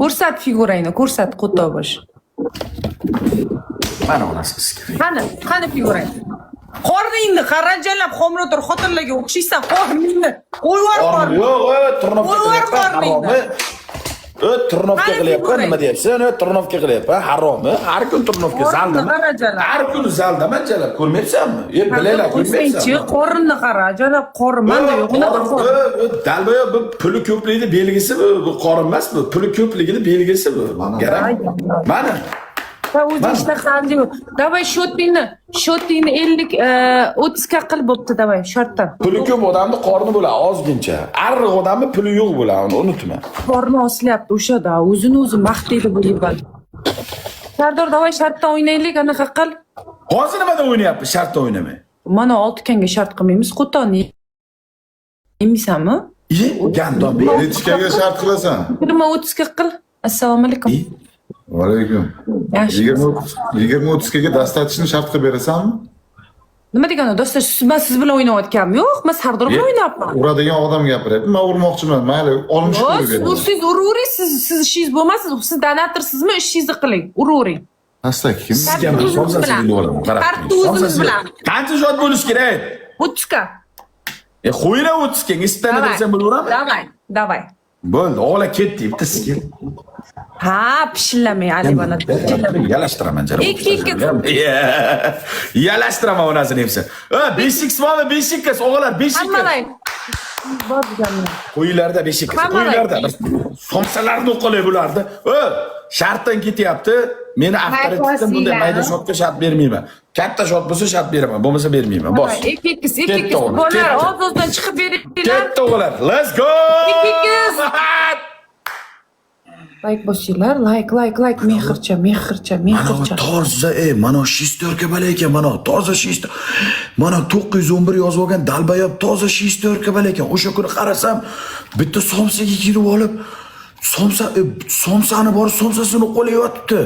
Ko'rsat figurangni, ko'rsat Qo'tobosh. Mana onasi sizga. Qani figurang? Qorningni qarajallab xomilador xotinlarga o'xshaysan, qorningni. Qo'yvar qorningni. Yo'q, turnovka Qo'yvar qorningni. turnovka qilyapman, nima deyapsan? Turnovka qilyapman, harommi? Har kun turnovka zaldami? Har kun zaldami jalab, ko'rmayapsanmi? Bilaylar, ko'rmayapsanmi? Qornini qara, jalab qorin manda yo'q. Dalboyo bu puli ko'pligini belgisi bu qorin emas bu. Puli ko'pligini belgisi bu. Mana. O'zi ishtahani yo'q. Davay shotingni 30 ga qil bo'pti, davay, shartdan. Puli ko'p odamning qorni bo'ladi, ozgincha. Arriq odamning puli yo'q bo'ladi, unutma. Qorni osilyapti o'shada, o'zini o'zi maqtaydi bu yibal. Sardor, davay shartdan o'ynaylik, anaqa qil. Hozir nimada o'ynayapti, shartda o'ynamay? Mana 6 kanga shart qilmaymiz, Qo'toni. Yemisanmi? Gandon Yetishkaga shart qilasan. 20-30 ga qil. Assalomu alaykum. Alaykum. Yaxshi. 20-30 ga dastatishni shart qilib berasanmi? Nima degani, do'stlar, men siz bilan o'ynayotganim yo'q, men Sardor bilan o'ynayapman. Uradigan odam gapiryapti. Men urmoqchiman. Mayli, olmish Siz ursiz uravering, siz ishingiz bo'lmasa, siz donatorsizmi, ishingizni qiling, uravering. Hastak kim? Sizga men somsasini olaman, qarab. Kartuzimiz bilan. Qancha shot bo'lish kerak? 30 ga. Qo'yina 30 ga, istana desam bo'laveradimi? Davay. Bo'ldi, o'g'la ketdi, bitta skill. Ha, pishillamay Alibana. Yalashtiraman jar. Ikki. Yalashtiraman onasini hepsi. 5x bormi? 5x o'g'lar, 5x. Hammalang. Bor deganman. Qo'ylarda 5x. Qo'ylarda somsalarni o'qilay bulardi. Shartdan ketyapti. Meni avtoritetdan bunday mayda shotga shart bermayman. Katta shot bo'lsa shart beraman, bo'lmasa bermayman. Bos. 2x. Bo'lar, oldindan chiqib beringlar. Ketdi o'g'lar. Let's go! 2x. Like bosinglar, like, mehrcha. Toza, mana shestorka bala ekan, mana toza shestor. Mana 911 yozib olgan dalbayab toza shestorka bala ekan. O'sha kuni qarasam, bitta somsaga kirib olib, somsani bor, somsasini qo'layotibdi.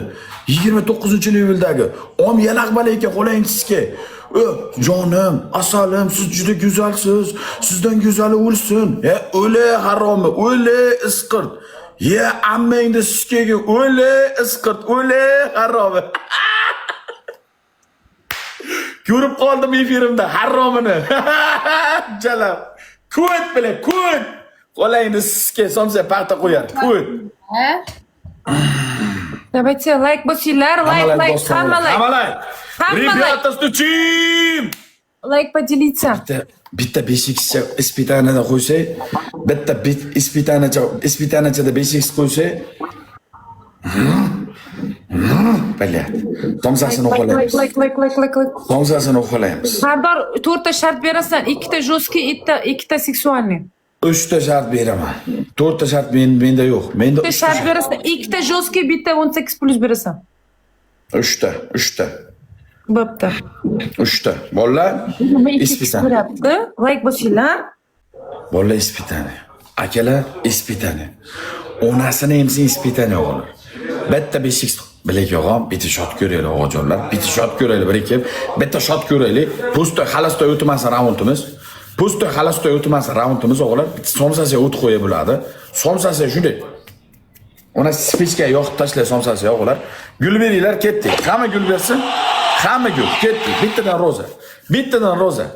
29-leveldagi. Om yalaq bala ekan, qo'layingizga. Jonim, asalim, siz juda go'zalsiz. Sizdan go'zali o'lsin. O'le harommi, o'le isqirt. Ammangni suskaga o'le isqirt, o'le haromi. Ko'rib qoldim efirimda haromini. Jalab. Ko't bilan, ko't. Qo'layni suska somsa paxta qo'yar. Ko't. Давайте like bosinglar, like, hammalar. Ребята, стучим! Like поделиться. Bitta 5x ispitanada qo'ysak, bitta ispitanachada 5x qo'ysak, Balyat. Somsasini o'qolaymiz. Like. Somsasini o'qolaymiz. Sardor, 4 ta shart berasan, 2 ta жесткий, 2 ta seksualniy. 3 ta shart beraman. 4 ta shart menda yo'q. Menda 3 ta shart berasan, 2 ta жесткий, bitta 18+ berasan. 3 ta. Bo'pti. 3 ta. Bolalar, ispitani. Like bosinglar. Bolalar ispitani. Akalar ispitani. Onasini emsin ispitani o'g'il. Bitta 5x bilak yog'am, bitta shot ko'raylik o'g'jonlar. Bitta shot ko'raylik bir-ikki. Bitta shot ko'raylik. Pustoy xalastoy o'tmasin raundimiz. Pustoy xalastoy o'tmasin raundimiz o'g'lar. Bitta somsasiga o't qo'yib bo'ladi. Somsasiga shunday. Ona spichka yoqib tashlay somsasiga o'g'lar. Gul beringlar, ketdik. Hamma gul bersin. Hamma gul ketdi. Bittadan roza.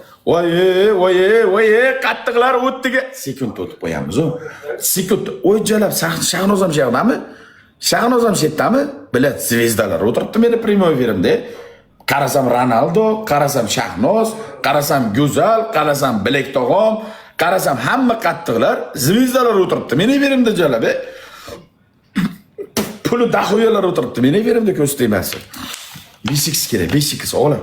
Voy, qattiqlar o'tdiga sekund o'tib qo'yamiz. Sekund. O'yjalab Shahnoz ham sherdanmi? Shahnoz ham shetdami? Bilat zvezdalar o'tiribdi meni primoy efirimda. Qarasam Ronaldo, qarasam Shahnoz, qarasam Go'zal, qarasam Bilak tog'om, qarasam hamma qattiqlar zvezdalar o'tiribdi meni efirimda jalab. Puli dahoyalar o'tiribdi meni efirimda ko'z tegmasin. 5x kerak, 5x o'g'lim.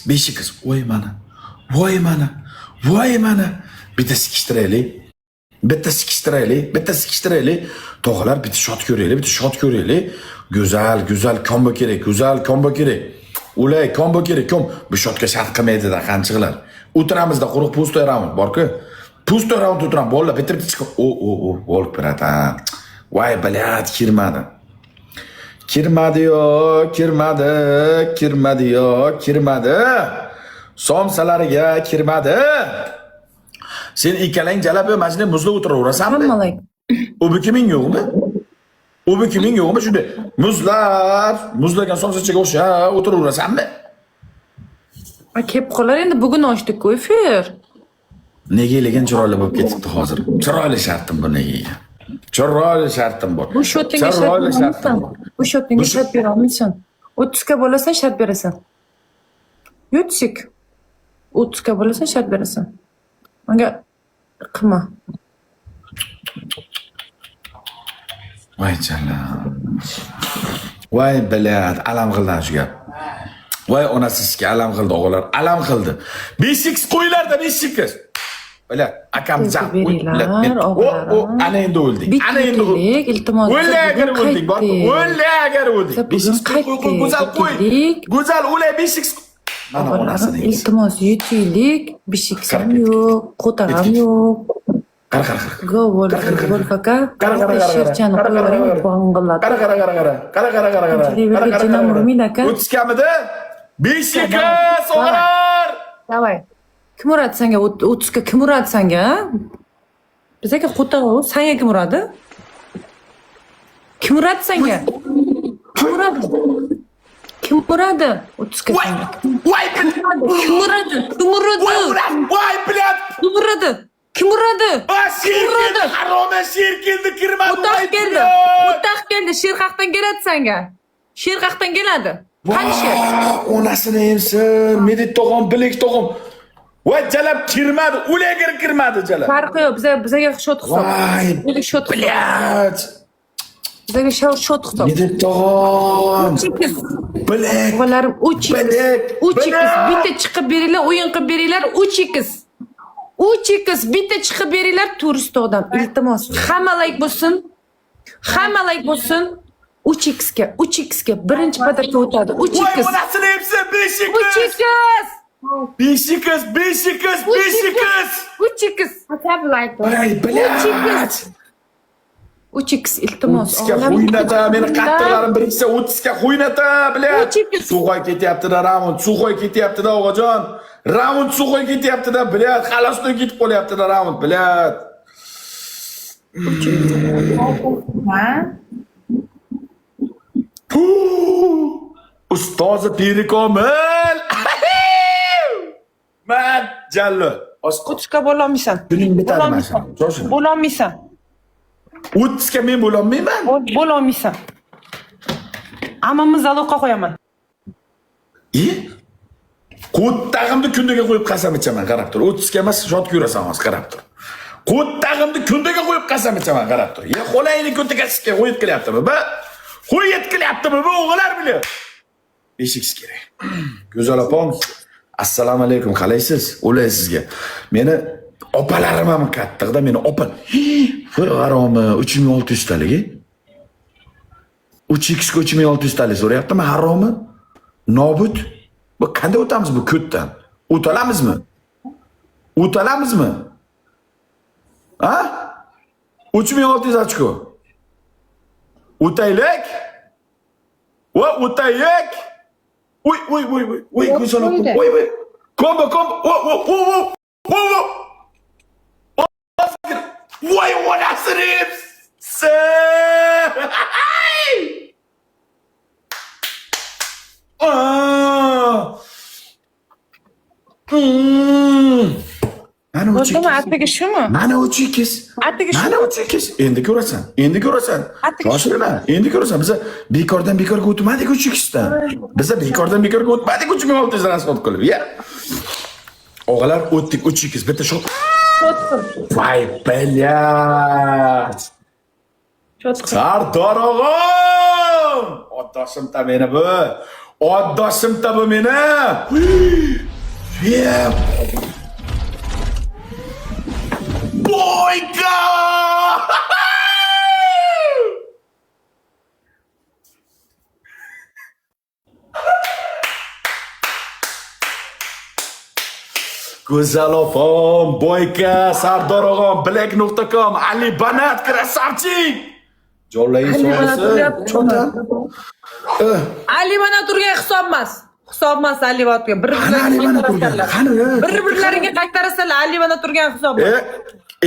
Beşikız. Voy mana. Bitta sikishtiraylik. Tog'lar bitta shot ko'raylik. Go'zal kombo kerak. Ulay kombo kerak. Bu shotga shart qilmaydi-da qanchiqlar. O'tiramizda quruq pustoy raund bor-ku. Pustoy raund o'tiram. Bolalar bitta chiqib. Volk birata. Voy balyat kirmadi. Kirmadi. somsalariga kirmadi. Sen ikkalang jalab mana shunday muzda o'tiraverasanmi? Assalomu alaykum. O'bikiming yo'qmi? O'bikiming yo'qmi shunday? Muzlagan somsachaga o'xshab o'tiraverasanmi? Kelib qolar endi bugun ochdik-ku efir. Nega lekin chiroyli bo'lib ketibdi hozir. Chiroyli shartim bor nega? Chiroyli shartim bor. Bu shotingga shart berasan. Bu shotingga shart bera olmaysan. 30 ga bo'lasan shart berasan. Yutsik. 30 ga bo'lasan shart berasan. Menga qilma. Voy jalal. Voy bilat, alam qildan shu gap. Voy onasizga alam qildi o'g'illar, alam qildi. 5x qo'ylarda 5x. Bilat, akam jam. Ana endi o'ldik. Ana endi o'ldik. Iltimos. O'lagar o'ldik, bor. O'lagar o'ldik. 5x qo'y, go'zal qo'y. Go'zal o'lay 5x. Mana onasini. Iltimos yutaylik. Bishiksan yo'q, qo'taram yo'q. Qara. Govol faka. Sherchani qo'yaring bong'illatib. Qara. O'tishkamidi? 5x o'g'illar. Davay. Kim uradi senga 30 ga kim uradi senga? Bizga qo'tag'u, senga kim uradi? Kim uradi senga? Kim uradi? Kim uradi? 30 ga senga. Voy Kim uradi? Kim uradi? voy bilat. Kim uradi? Kim uradi? Shirkindi, haroma shirkindi kirmadi. O'taq keldi. Sherqaqdan keladi senga. Sherqaqdan keladi. Qani sher? Onasini emsin, medit tog'am, bilek tog'am. Voy jalab kirmadi, ulegir kirmadi jalab. Farqi yo'q, bizga shot hisob. Bizga shot bilat. Bizga shot hisob. Medit tog'am. Bilek. O'g'llarim 3x. 3x bitta chiqib beringlar, o'yin qilib beringlar 3x. 3x bitta chiqib beringlar turist odam. Iltimos, hamma like bo'lsin. Hamma like bo'lsin. 3x ga birinchi padarka o'tadi. 3x. Voy onasini emsin, 5x. 3x. 3x. Voy bilat. 3x iltimos. 30 ga qo'ynata, meni qattiqlarim biriksa 30 ga qo'ynata, bilat. Sug'oy ketyapti-da, Ramon, sug'oy ketyapti-da, o'g'ajon. Ramon sug'oy ketyapti-da, bilat. Xalosdan ketib qolyapti-da, Ramon, bilat. Ustozi Pirikomil. Mat jallo. O'tishga bo'lolmaysan. Kuning bitadi mana shu. Jo'shini. Bo'lolmaysan. 30 ga men bo'lolmayman. Bo'lolmaysan. Hammamiz aloqa qo'yaman. Qo'ttag'imni kundaga qo'yib qasam ichaman, qarab tur. 30 ga emas, shotga yurasan hozir, qarab tur. Qo'ttag'imni kundaga qo'yib qasam ichaman, qarab tur. Qo'layni kundaga sizga qo'yib kelyaptimi? Qo'yib kelyaptimi bu o'g'illar bile? 5x kerak. Go'zal opam, assalomu alaykum, qalaysiz? O'lay sizga. Meni opalarim ham kattaga, meni opa. Voy g'aromi 3600 taligi. 3x ga 3600 talik so'rayaptimi, haromi? Nobud. Bu qanday o'tamiz bu ko'tdan? O'talamizmi? Ha? 3600 ochko. O'taylik. O'taylik. Voy, go'zal opam. Voy. Kombo. Voy, onasini. Mana Bo'ldimi? Attiga shumi? Mana 3x. Attiga Mana 3x. Endi ko'rasan. Shoshilma. Endi ko'rasan. Biz bekordan bekorga o'tmadik 3x dan. Biz bekordan bekorga o'tmadik 3600 rasxod qilib, ya. O'g'lar o'tdik 3x. Bitta shot. Voy, bilat. Sardor o'g'im. Oddashimda meni bu. Oddashimda bu meni. Boyka! Go'zal opam, Boyka, Sardor o'g'im, black.com, Ali Banat, krasavchik. Jo'lay so'rasi. Ali Banat turgan hisob emas. hisob emas Alibotga. Qani Alibana turgan? Qani? Bir-birlariga qaytarasalar Alibana turgan hisob.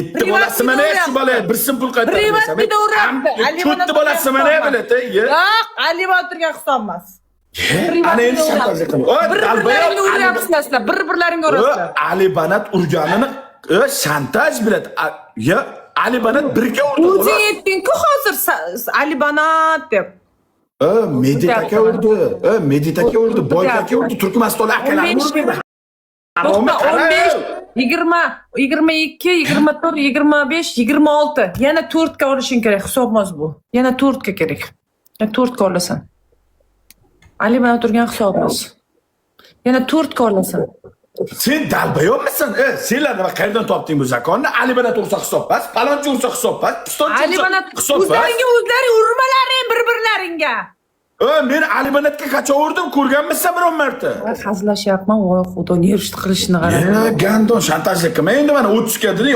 Itti bolasi mana shu bola bir sim pul qaytarib. Privat video uryapti. Cho'tti bolasi mana biladi. Yo'q, Alibona turgan hisob emas. Ana endi shantaj qilib. Bir-birlaringga uryapsizlar sizlar. Bir-birlaringga urasizlar. Ali Banat urganini shantaj biladi. Ya Ali Banat birga urdi. O'zing aytding-ku hozir Alibona deb. Meditaka urdi. Meditaka urdi. Boyaka urdi. Turkmaniston akalar urdi. 15, 20, 22, 24, 25, 26. Yana 4 ga olishing kerak. Hisobimiz bu. Yana 4 ga kerak. Yana 4 ga olasan. Alibona turgan hisobimiz. Yana 4 ga olasan. Sen dalbayopmisan? Senlar nima qayerdan topding bu zakonni? Alibona tursa hisob pas, palonchi ursa hisob pas, pistonchi Alibona hisob pas. o'zlaring urmalaring bir-birlaringga. Men Alibonatga qachon urdim? Ko'rganmisan biron marta? Hazillashyapman, voy xudo, nerishni qilishini qara. Gandon shantajlik qilma. Endi mana 30 ga dedi,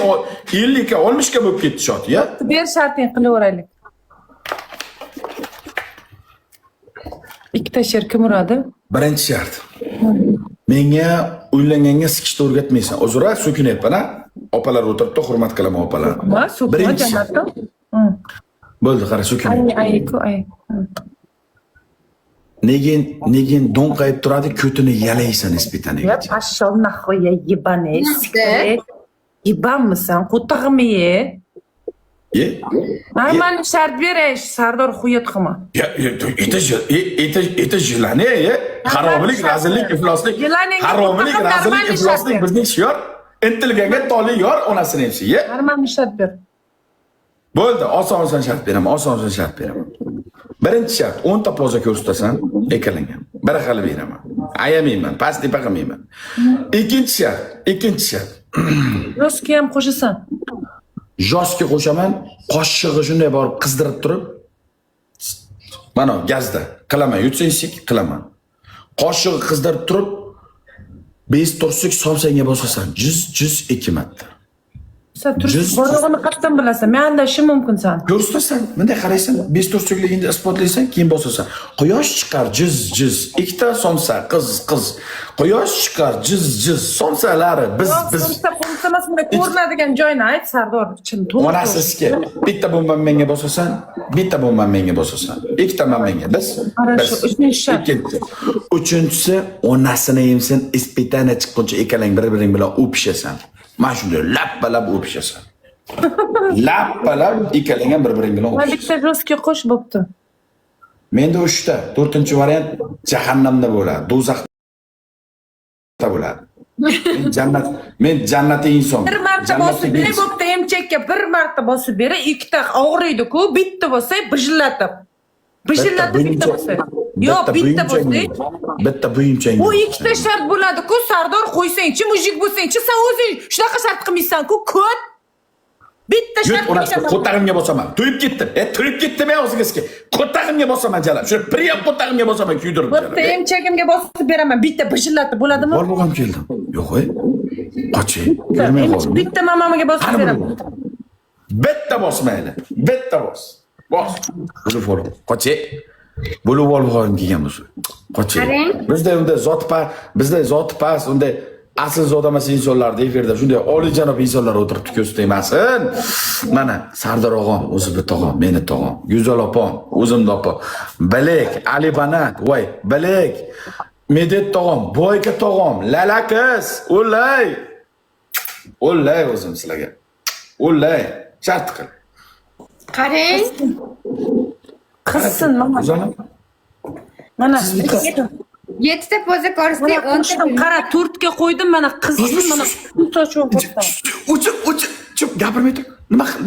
50 ga, 60 ga bo'lib ketdi shot, ya. Ber sharting qilaveraylik. Ikkita she'r kim uradi? Birinchi shart. Menga uylanganga sikishni o'rgatmaysan. Uzra so'kinyapman, ha? Opalar o'tiribdi, hurmat qilaman opalar. Va so'kma jannatda. Bo'ldi, qara so'kinyapman. Ayku ay. Negin do'nqayib turadi, ko'tini yalaysan ispitaniga. Ya pashshol nahvoya ебаный. Ебанмыsan? Qo'tag'imi ye? Нормально shart beray, Sardor xuyat qilma. Это желание, xaroblik, razillik, ifloslik. Xaroblik, razillik, ifloslik bizning shior. Intilganga toli yor onasini emsi. Nормально shart ber. Bo'ldi, oson shart beraman, oson shart beraman. Birinchi shart, 10 ta poza ko'rsatasan, ekanlangan. Bir xil beraman. Ayamayman, past tepa qilmayman. Ikkinchi shart. Roski ham qo'shasan. Joski qo'shaman, qoshig'i shunday borib qizdirib turib, mana gazda qilaman, yutsang sik qilaman. Qoshig'i qizdirib turib, bez tursuk somsanga bosasan, jiz 2 marta. Sen turist borlig'ini qatdan bilasan. Men andashim mumkinsan. Ko'rsatasan, bunday qaraysan, bez tursukligingni isbotlaysan, keyin bosasan. Quyosh chiqar jiz, ikkita somsa qiz. Quyosh chiqar jiz, somsalari biz. Somsa emas, bunday ko'rinadigan joyni ayt, Sardor. Chin to'g'ri. Onasizga bitta bomban menga bosasan, bitta bomban menga bosasan. Ikkita menga biz. Uchinchisi onasini emsin, ispitana chiqquncha ekalang bir-biring bilan o'pishasan. Mana shunday lappalab o'pishasan. Lappalab ekalangan bir-biring bilan Men bitta roski qo'sh bo'pti. Menda 3 ta, 4-variant jahannamda bo'ladi, do'zaxda bo'ladi. Men jannatli inson. Bir marta bosib beray, bo'pti emchakka bir marta bosib beray, ikkita og'riydi-ku, bitta bo'lsa bijillatib bitta bo'lsa. Yo'q, bitta bo'lsa. Bitta buyumchang. Bu ikkita shart bo'ladi-ku, Sardor qo'ysang-chi, mujik bo'lsang-chi, sen o'zing shunaqa shart qilmaysan-ku, ko't. Bitta shart qo'ysan. Qo'tag'imga bosaman. To'yib ketdim men o'zingizga. Qo'tag'imga bosaman jalab. Shuni priyam qo'tag'imga bosaman, kuydirib jalab. Bitta emchagimga bosib beraman, bitta bijillatib bo'ladimi? Bor bo'lgam keldim. Yo'q, qochi. Ko'rmay qoldim. Bitta mamamga bosib beraman. Bitta bosmaydi. Bitta bos. Bos. Buni for. Qochi. Bo'lib olg'oyim kelgan bo'lsa. Qochi. Bizda zoti pas, unda asl zodamas insonlarda efirda shunday oliyjanob insonlar o'tiribdi ko'rsatmasin. Mana Sardor og'am, o'zi bitta og'am, meni tog'am, Go'zal opam, o'zimni opam, Bilek, Ali Banat, voy, Bilek, Medet tog'am, Boyka tog'am, Lala qiz, o'lay. O'lay o'zim sizlarga. O'lay, shart qil. Qarang. Qizsin, mana. 7 ta poza ko'rsatib, 10 ta qara 4 ga qo'ydim, mana qizsin, mana sochib qo'ydim. Uch, gapirmay tur.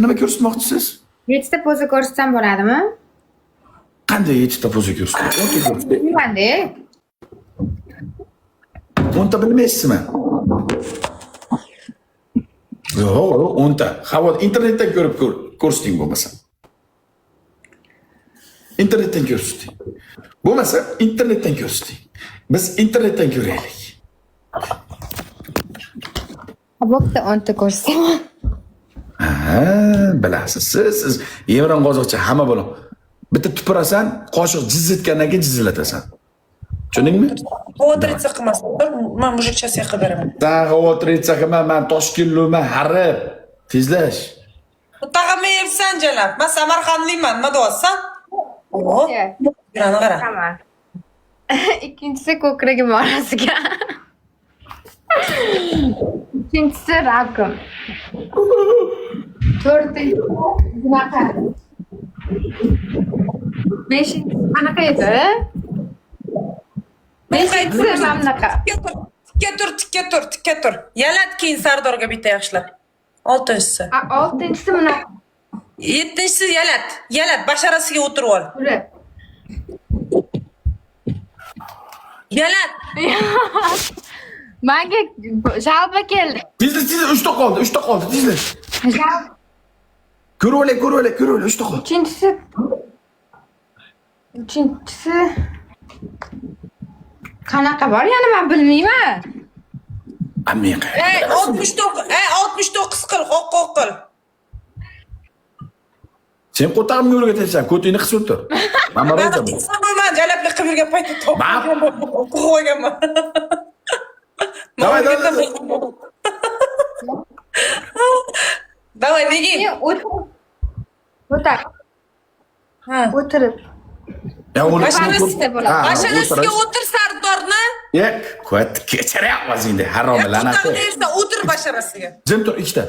Nima ko'rsatmoqchisiz? 7 ta poza ko'rsatsam bo'ladimi? Qanday 7 ta poza ko'rsating? Bilmanda. 10 ta bilmaysizmi? Yo'q, 10 ta. Havo internetdan ko'rib ko'rsating bo'lmasa. İnternetten ko'rsating. Bo'lmasa internetdan ko'rsating. Biz internetdan ko'raylik. Bo'pti, 10 ta ko'rsatsam. Bilasiz. Siz Yevron qozoqcha hamma bo'ling. Bitta tupurasan, qoshiq jiz etgandan keyin jizilatasan. Tushundingmi? Xavotirlik qilmasdan tur, men mujikchasiga qilib beraman. Sen xavotirlik qilma, men Toshkentliman, harib. Tezlash. Tag'amni yebsan jalab. Men Samarqandliman, nima deyapsan? O, birani qara. Tamam. Ikkinchisi ko'kragim orasiga. Uchinchisi rakim. To'rtinchisi bunaqa. Beshinchisi qanaqa edi? Beshinchisi mana bunaqa. Tikka tur. Yalat keyin Sardorga bitta yaxshilab. 6-si. Oltinchisi bunaqa. 7-si yalat, basharasiga o'tirib ol. Turib. Yalat. Menga shalba keldi. Tezlash, 3ta qoldi, tezlash. Ko'rib ol, 3ta qoldi. Uchinchisi qanaqa bor yana men bilmayman. Amin. 69 qil, qo'q qil. Sen qo'tag'imga o'rgatasan, ko'tingni qisib tur. Men borayapman. Men jalablik qilib yurgan paytda qo'yganman. Davay. Davay, begin. O'tirib. Ya Basharasiga o'tir Sardorni. Kechiryapmiz endi, harom la'nati. O'tir basharasiga. Jim tur, ikkita.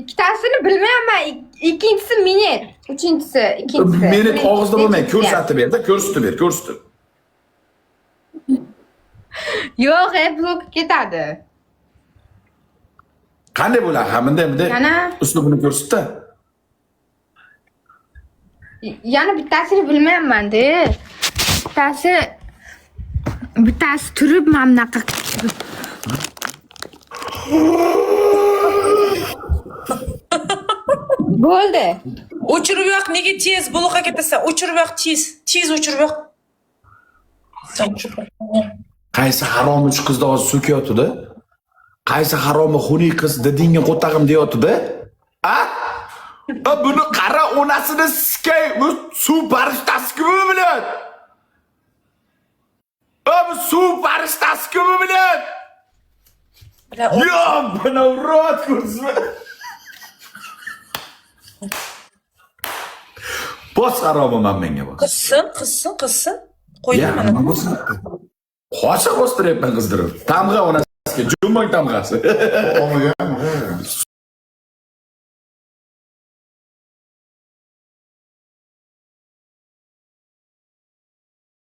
Ikkitasini bilmayman. Ikkinchisi meni, uchinchisi ikkinchisi. Meni og'izda bo'lmay, ko'rsatib ber-da, ko'rsatib. Yo'q, blok ketadi. Qanday bo'ladi? Ha, bunday Yana? uslubini ko'rsatda. Yana bittasini bilmayman-da. Bittasi turib mana bunaqa. Bo'ldi. O'chirib yo'q, nega tez bloqqa ketasan? O'chirib yo'q, tez o'chirib yo'q. Qaysi haromi shu qizni hozir so'kayotdi? Qaysi haromi xuniy qiz didingga qo'tag'im deyotdi? A? Buni qara, onasini sikay, bu suv farishtasi-ku bilan. Bu suv farishtasi-ku bilan. Yo, buni urot ko'rsma. Bos haromiman menga bos. Qizsin. Qo'ydim mana. Qo'shiq o'stirayapman qizdirib. Tamg'a onasiga, jumbang tamg'asi.